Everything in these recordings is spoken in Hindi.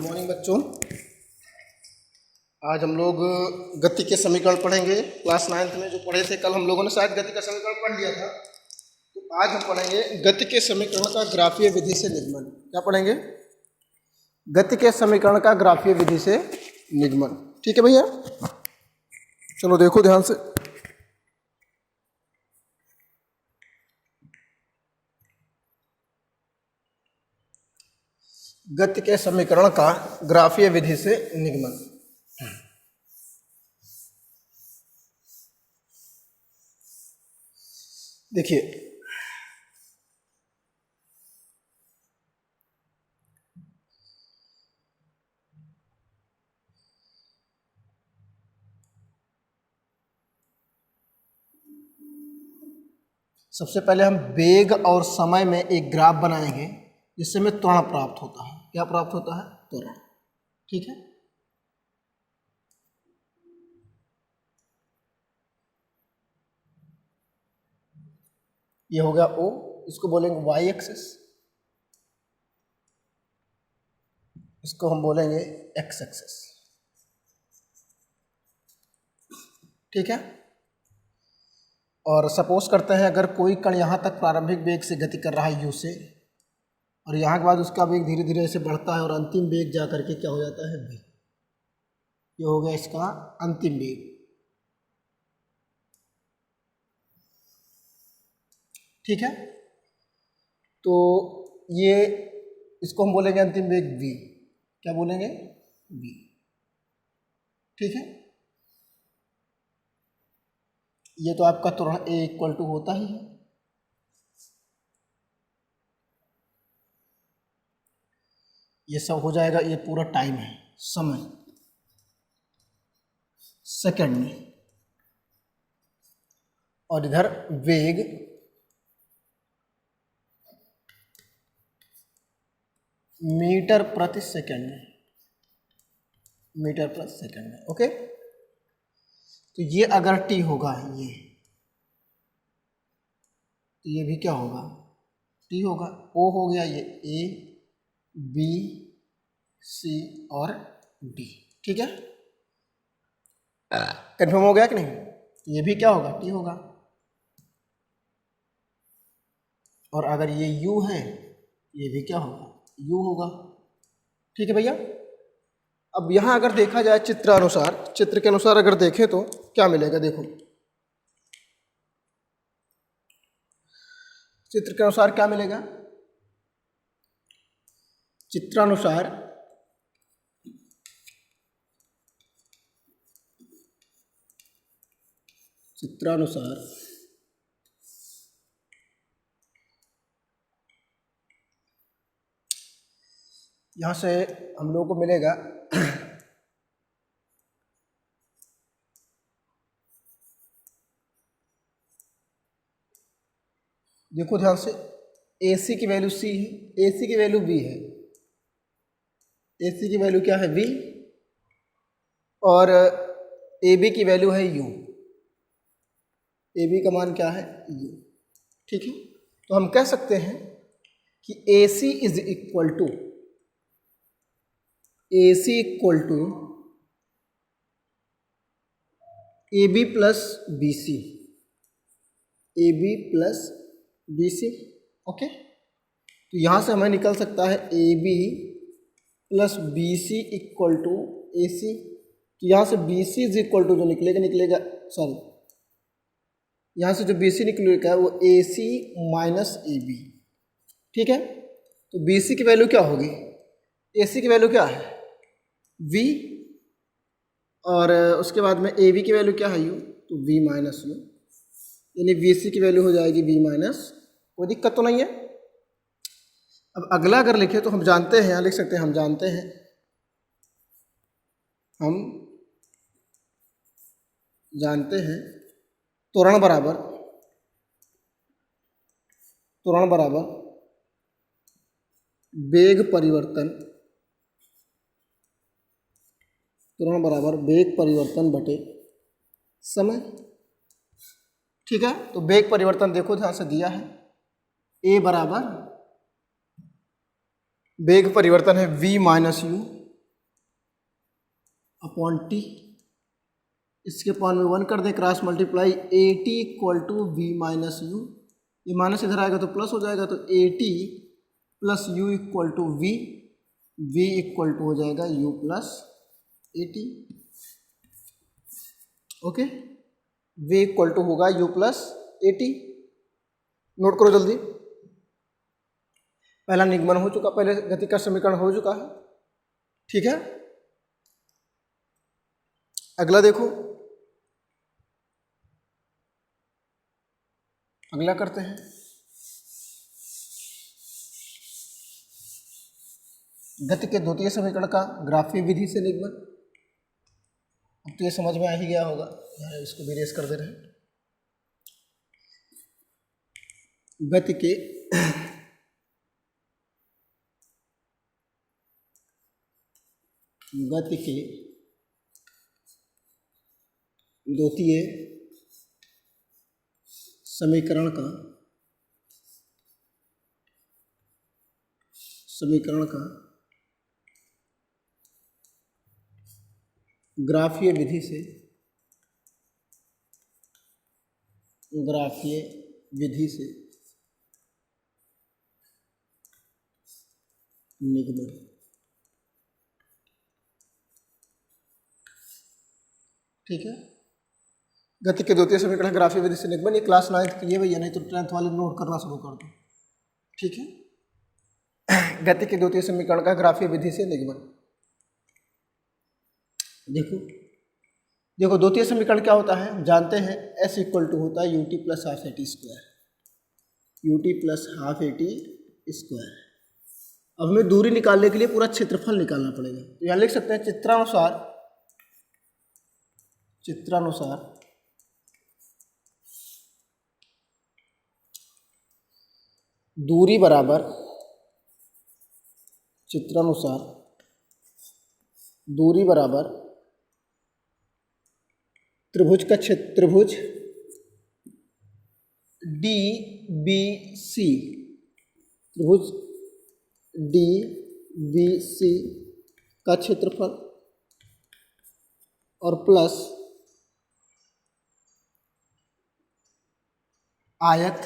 गुड मॉर्निंग बच्चों। आज हम लोग गति के समीकरण पढ़ेंगे। क्लास 9th में जो पढ़े थे कल हम लोगों ने शायद गति का समीकरण पढ़ लिया था, तो आज हम पढ़ेंगे गति के समीकरण का ग्राफीय विधि से निगमन। क्या पढ़ेंगे? गति के समीकरण का ग्राफीय विधि से निगमन। ठीक है भैया, चलो देखो ध्यान से। गति के समीकरण का ग्राफीय विधि से निगमन। देखिए, सबसे पहले हम वेग और समय में एक ग्राफ बनाएंगे जिससे हमें त्वरण प्राप्त होता है। क्या प्राप्त होता है? त्वरण। ठीक है, ये हो गया O, इसको बोलेंगे वाई एक्सिस, इसको हम बोलेंगे एक्स एक्सिस। ठीक है, और सपोज करते हैं अगर कोई कण यहाँ तक प्रारंभिक वेग से गति कर रहा है u से, और यहाँ के बाद उसका वेग धीरे धीरे ऐसे बढ़ता है और अंतिम वेग जा करके क्या हो जाता है v। ये हो गया इसका अंतिम वेग। ठीक है, तो ये इसको हम बोलेंगे अंतिम वेग v। क्या बोलेंगे? v। ठीक है, ये तो आपका त्वरण a इक्वल टू होता ही है। ये सब हो जाएगा, ये पूरा टाइम है, समय सेकंड में, और इधर वेग मीटर प्रति सेकंड में, मीटर प्रति सेकंड में। ओके, तो ये अगर t होगा ये, तो ये भी क्या होगा? t होगा। O हो गया ये A, B, C और D। ठीक है, कंफर्म हो गया कि नहीं? ये भी क्या होगा? t होगा। और अगर ये u है, ये भी क्या होगा? u होगा। ठीक है भैया, अब यहाँ अगर देखा जाए चित्रानुसार, चित्र के अनुसार अगर देखें तो क्या मिलेगा? देखो, चित्र के अनुसार क्या मिलेगा? चित्रानुसार यहाँ से हम लोगों को मिलेगा देखो ध्यान से, AC की वैल्यू C है, AC की वैल्यू V है। AC की वैल्यू क्या है? V, और AB की वैल्यू है U। AB का मान क्या है? U। ठीक है, तो हम कह सकते हैं कि AC is equal to AB plus BC, AB plus BC। Okay, तो यहाँ से हमें निकल सकता है AB plus BC equal to AC। तो यहाँ से BC इज इक्वल टू जो निकलेगा सॉरी, यहाँ से जो BC निकलेगा वो AC माइनस AB। ठीक है, तो BC की वैल्यू क्या होगी? AC की वैल्यू क्या है? V, और उसके बाद में AB की वैल्यू क्या है? U। तो V माइनस U, यानी BC की वैल्यू हो जाएगी V माइनस। कोई दिक्कत तो नहीं है। अब अगला अगर लिखे तो हम जानते हैं, यहाँ लिख सकते हैं, हम जानते हैं त्वरण बराबर वेग परिवर्तन बटे समय। ठीक है, तो वेग परिवर्तन देखो ध्यान से दिया है, A बराबर वेग परिवर्तन है v minus you, upon t, इसके अपॉन में 1 कर दे, cross multiply, a T equal to v minus u, ये माइनस इधर आएगा तो प्लस हो जाएगा, तो a t plus u equal to v, v equal to हो जाएगा u plus A t. Okay, v equal to होगा यू प्लस ए टी। नोट करो जल्दी, पहला निगमन हो चुका, पहले गति का समीकरण हो चुका है, ठीक है। अगला देखो, अगला करते हैं। गति के द्वितीय समीकरण का ग्राफीय विधि से निगमन। अब तो ये समझ में आ ही गया होगा, इसको भी रेस कर दे रहे हैं। गति के द्वितीय समीकरण का ग्राफीय विधि से निगमन। ठीक है, गति के द्वितीय समीकरण ग्राफीय विधि से निगमन, ये क्लास 9th की है भैया, नहीं तो 10th वाले नोट करना शुरू कर दो। ठीक है, गति के द्वितीय समीकरण का ग्राफीय विधि से निगमन। देखो द्वितीय समीकरण क्या होता है, हम जानते हैं S इक्वल टू होता है ut plus half A T square, ut plus half A T square. अब हमें दूरी निकालने के लिए पूरा क्षेत्रफल निकालना पड़ेगा, तो यहाँ लिख सकते हैं चित्रानुसार दूरी बराबर त्रिभुज का क्षेत्र, त्रिभुज डी बी सी, त्रिभुज डी बी सी का क्षेत्रफल और प्लस आयत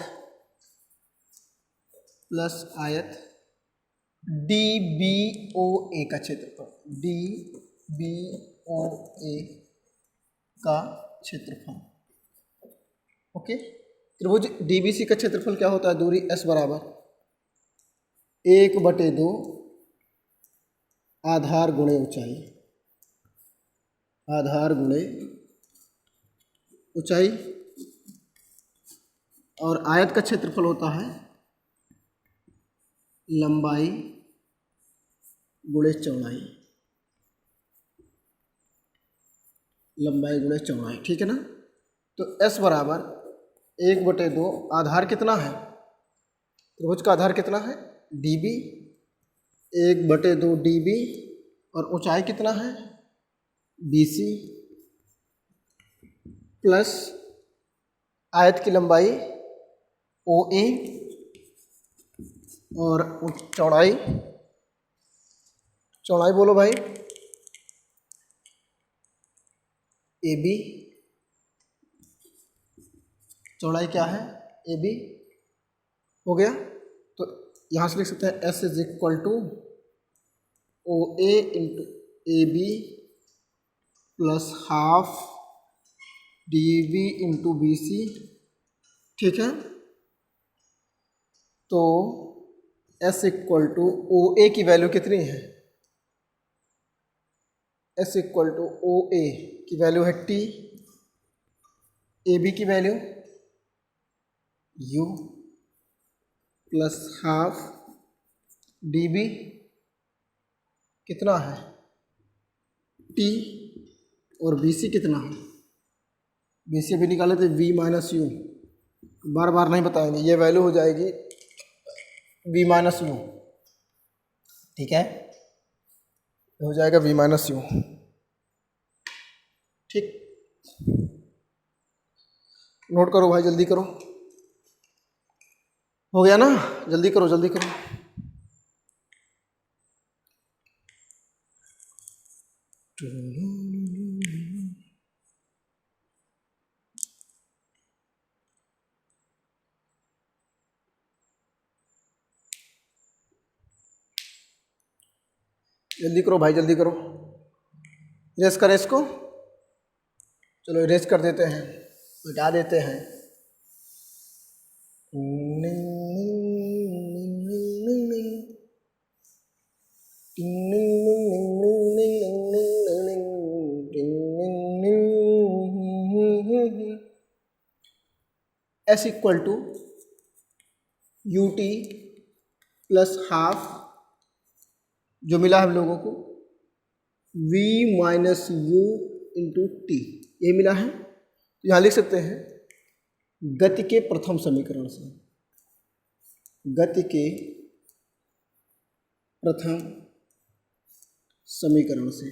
डी बी ओ ए का क्षेत्रफल, डी बी ओ ए का क्षेत्रफल। ओके, त्रिभुज डीबीसी का क्षेत्रफल क्या होता है, दूरी S बराबर 1/2 आधार गुणे ऊंचाई, और आयत का क्षेत्रफल होता है लंबाई गुणे चौड़ाई, ठीक है ना। तो S बराबर 1/2, आधार कितना है, त्रिभुज का आधार कितना है DB, 1/2 DB, और ऊंचाई कितना है BC, प्लस आयत की लंबाई OA, और चौड़ाई बोलो भाई AB, चौड़ाई क्या है AB, हो गया। तो यहाँ से लिख सकते हैं S is equal to OA into AB plus half DB into BC, ठीक है। तो S इक्वल टू OA की वैल्यू कितनी है, S इक्वल टू OA की वैल्यू है T, AB की value U plus half DB कितना है T, और BC कितना है, BC भी निकाले तो V माइनस यू, बार बार नहीं बताएंगे, ये वैल्यू हो जाएगी V माइनस यू, ठीक है, हो जाएगा V माइनस यू। ठीक, नोट करो भाई, जल्दी करो, हो गया ना, जल्दी करो। जल्दी करो भाई, जल्दी करो, इरेज करें इसको। चलो इरेज कर देते हैं, मिटा देते हैं। S equal to U T plus half, जो मिला हम लोगों को v minus U into T, ये मिला है। तो यहाँ लिख सकते हैं गति के प्रथम समीकरण से, गति के प्रथम समीकरण से,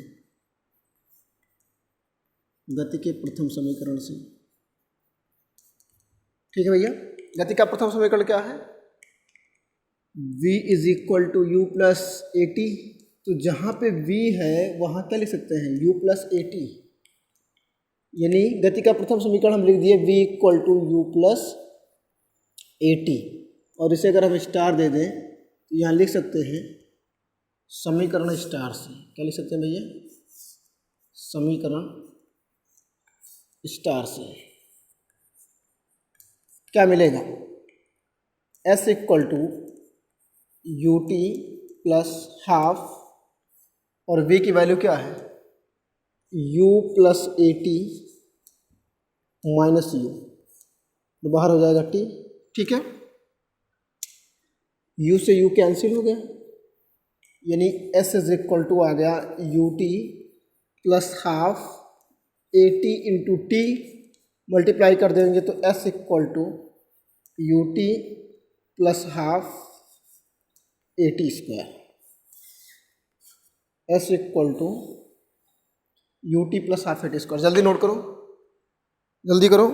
गति के प्रथम समीकरण से। ठीक है भैया, गति का प्रथम समीकरण क्या है? v is equal to U plus A T. तो जहाँ पे v है वहाँ क्या लिख सकते हैं? u प्लस ए टी, यानी गति का प्रथम समीकरण हम लिख दिए v equal to U plus A T. और इसे अगर हम स्टार दे दें तो यहाँ लिख सकते हैं समीकरण स्टार से। क्या लिख सकते हैं भैया? समीकरण स्टार से क्या मिलेगा? s equal to U T plus half, और v की वैल्यू क्या है? u प्लस ए टी माइनस यू, तो बाहर हो जाएगा t। ठीक है, u से u कैंसिल हो गया, यानी s इज इक्वल टू आ गया U T plus half A T into T, multiply कर देंगे तो s equal to U T plus half A T square, s equal to U T plus half A T square. जल्दी नोट करो, जल्दी करो।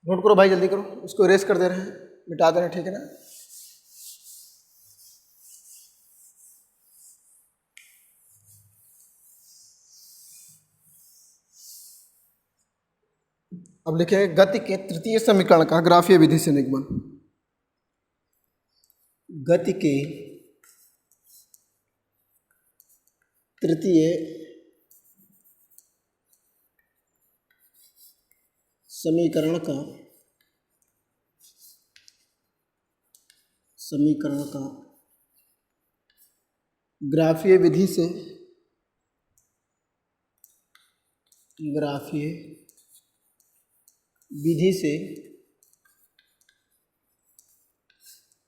नोट करो भाई, जल्दी करो। इसको इरेज कर दे रहे हैं, मिटा दे रहे हैं, ठीक है ना? अब लिखेंगे गति के तृतीय समीकरण का ग्राफीय विधि से निगमन। गति के तृतीय समीकरण का ग्राफीय विधि से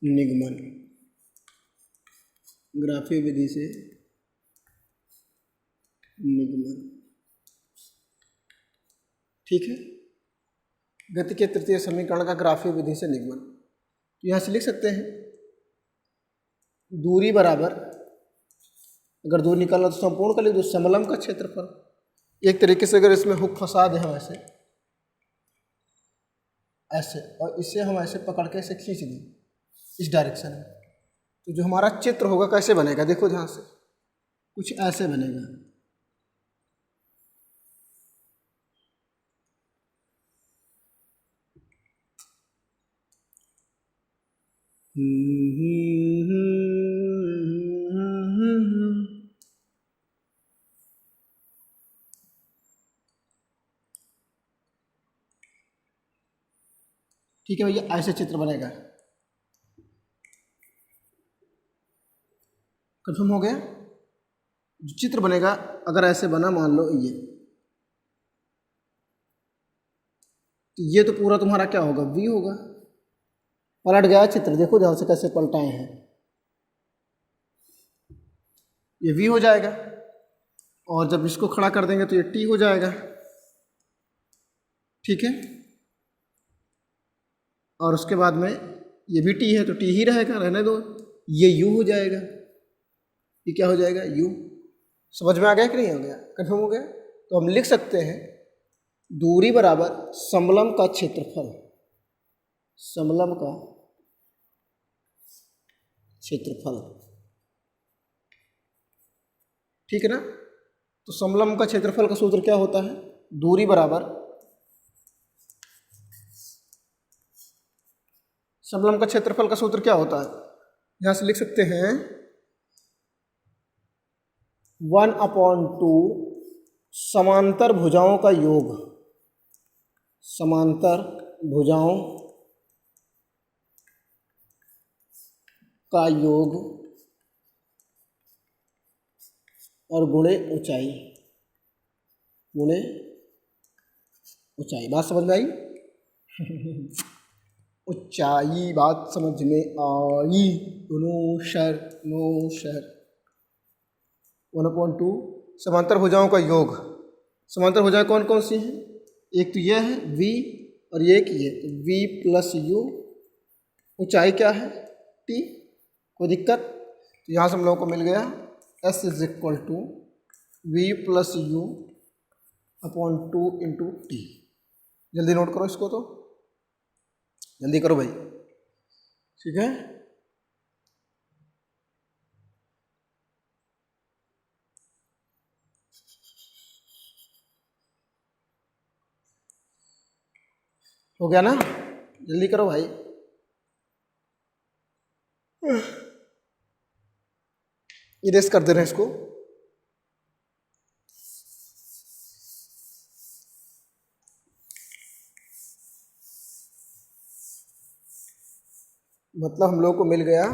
निगमन, ग्राफीय विधि से निगमन। ठीक है, गति के तृतीय समीकरण का ग्राफीय विधि से निगमन। तो यहाँ से लिख सकते हैं दूरी बराबर, अगर दूरी निकालना तो संपूर्ण का लिख दो, समलंब का क्षेत्रफल। एक तरीके से अगर इसमें हुक फंसा दें हम ऐसे ऐसे, और इसे हम ऐसे पकड़ के ऐसे खींच दें इस डायरेक्शन में, तो जो हमारा चित्र होगा कैसे बनेगा? देखो ध्यान से, कुछ ऐसे बनेगा। ठीक है भैया, ऐसे चित्र बनेगा। कंफर्म हो गया? जो चित्र बनेगा अगर ऐसे बना, मान लो ये तो पूरा तुम्हारा क्या होगा? v होगा। पलट गया चित्र, देखो ध्यान से कैसे पलटाए हैं। ये v हो जाएगा, और जब इसको खड़ा कर देंगे तो ये t हो जाएगा। ठीक है, और उसके बाद में ये भी t है तो t ही रहेगा, रहने दो। ये u हो जाएगा, ये क्या हो जाएगा? u। समझ में आ गया कि नहीं? हो गया, कंफर्म हो गया? तो हम लिख सकते हैं दूरी बराबर समलंब का क्षेत्रफल, समलंब का क्षेत्रफल। ठीक है ना। तो समलंब का क्षेत्रफल का सूत्र क्या होता है, दूरी बराबर समलंब का क्षेत्रफल का सूत्र क्या होता है, यहाँ से लिख सकते हैं 1/2 समांतर भुजाओं का योग, समांतर भुजाओं का योग और गुणे ऊंचाई, गुणे ऊंचाई। बात समझ में आई? ऊंचाई बात समझ में आई। नो शर 1/2 समांतर भुजाओं का योग। समांतर भुजाएं कौन कौन सी हैं, एक तो यह है v और ये एक ये, तो v प्लस यू, ऊंचाई क्या है t, कोई दिक्कत। तो यहाँ से हम लोगों को मिल गया s is equal to V plus U upon 2 into T. जल्दी नोट करो इसको, तो जल्दी करो भाई, ठीक है। हो गया ना, जल्दी करो भाई। इरेज कर दे रहे हैं इसको। मतलब हम लोग को मिल गया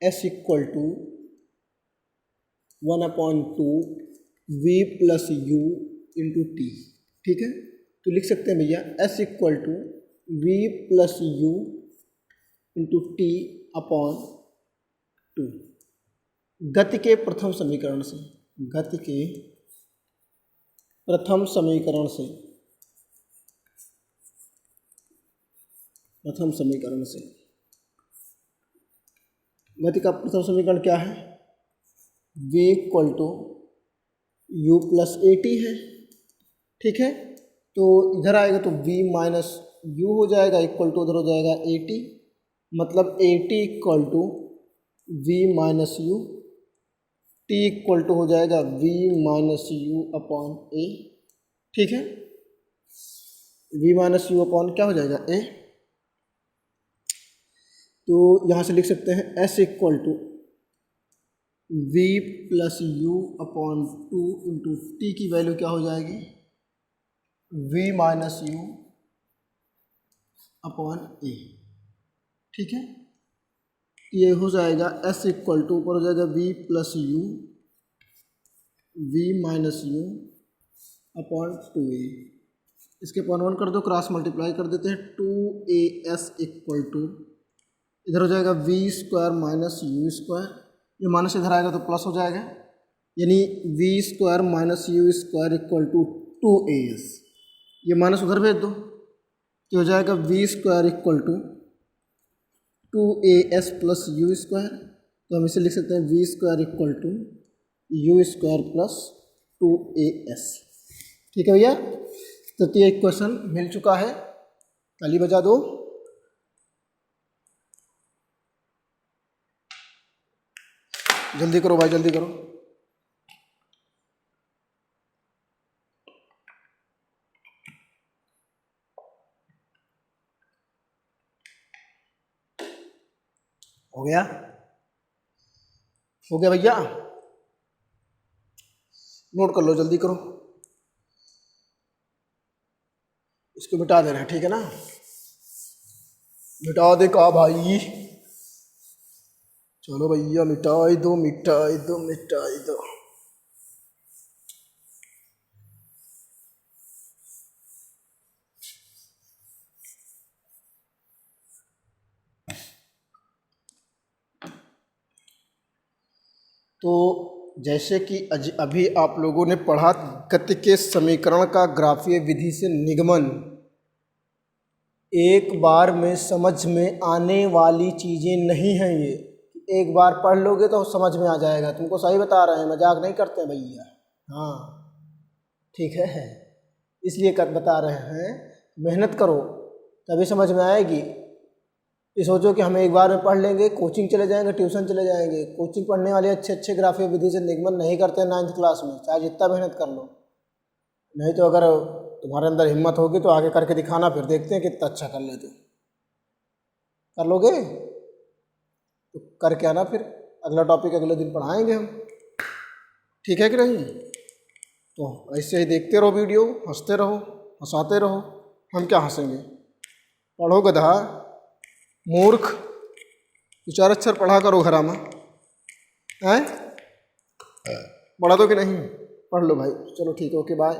s equal to 1/2 v plus U into T, ठीक है। तो लिख सकते हैं भैया s equal to v plus U into T upon 2। गति के प्रथम समीकरण से, गति के प्रथम समीकरण से, प्रथम समीकरण से, गति का प्रथम समीकरण क्या है, v equal to U plus A T है, ठीक है। तो इधर आएगा तो v माइनस यू हो जाएगा, इक्वल टू उधर हो जाएगा ए टी, मतलब A T equal to v minus U, T equal to हो जाएगा v minus you upon A, ठीक है। v माइनस यू अपॉन क्या हो जाएगा ए। तो यहाँ से लिख सकते हैं s equal to v plus U upon 2 into T की वैल्यू क्या हो जाएगी, v minus you upon A, ठीक है। ये हो जाएगा s इक्वल टू ऊपर हो जाएगा v plus you, v minus you upon 2a, इसके अपॉन 1 कर दो, क्रॉस मल्टीप्लाई कर देते हैं, 2as इक्वल टू इधर हो जाएगा v square minus u square, ये माइनस इधर आएगा तो प्लस हो जाएगा, यानी v square minus u square equal to 2as, ये माइनस उधर भेज दो तो हो जाएगा v square equal to 2as plus u square. तो हम इसे लिख सकते हैं v square equal to u square plus 2as, ठीक है भैया। तृतीय इक्वेशन मिल चुका है, ताली बजा दो। जल्दी करो भाई, जल्दी करो। हो गया, हो गया भैया, नोट कर लो, जल्दी करो। इसको मिटा देना है, ठीक है ना, मिटा दे का भाई, चलो भैया मिटाई दो मिटाई दो मिटाई दो। तो जैसे कि अभी आप लोगों ने पढ़ा, गति के समीकरण का ग्राफीय विधि से निगमन एक बार में समझ में आने वाली चीज़ें नहीं हैं। ये एक बार पढ़ लोगे तो समझ में आ जाएगा, तुमको सही बता रहे हैं, मजाक नहीं करते भैया, हाँ ठीक है, इसलिए बता रहे हैं, मेहनत करो तभी समझ में आएगी। ये सोचो कि हम एक बार में पढ़ लेंगे, कोचिंग चले जाएंगे, ट्यूशन चले जाएंगे। कोचिंग पढ़ने वाले अच्छे अच्छे ग्राफीय विधि से निगमन नहीं करते 9th क्लास में, चाहे जितना मेहनत कर लो। नहीं तो अगर तुम्हारे अंदर हिम्मत होगी तो आगे करके दिखाना, फिर देखते हैं कितना अच्छा कर लेते हो। कर लोगे तो करके आना, फिर अगला टॉपिक अगले दिन पढ़ाएंगे हम, ठीक है कि नहीं। तो ऐसे ही देखते रहो वीडियो, हंसते रहो, हंसाते रहो, हम क्या हंसेंगे। पढ़ो गधा, मूर्ख, 2-4 अक्षर पढ़ा करो घरा में, हैं? पढ़ा दो कि नहीं? पढ़ लो भाई, चलो ठीक है, ओके बाय।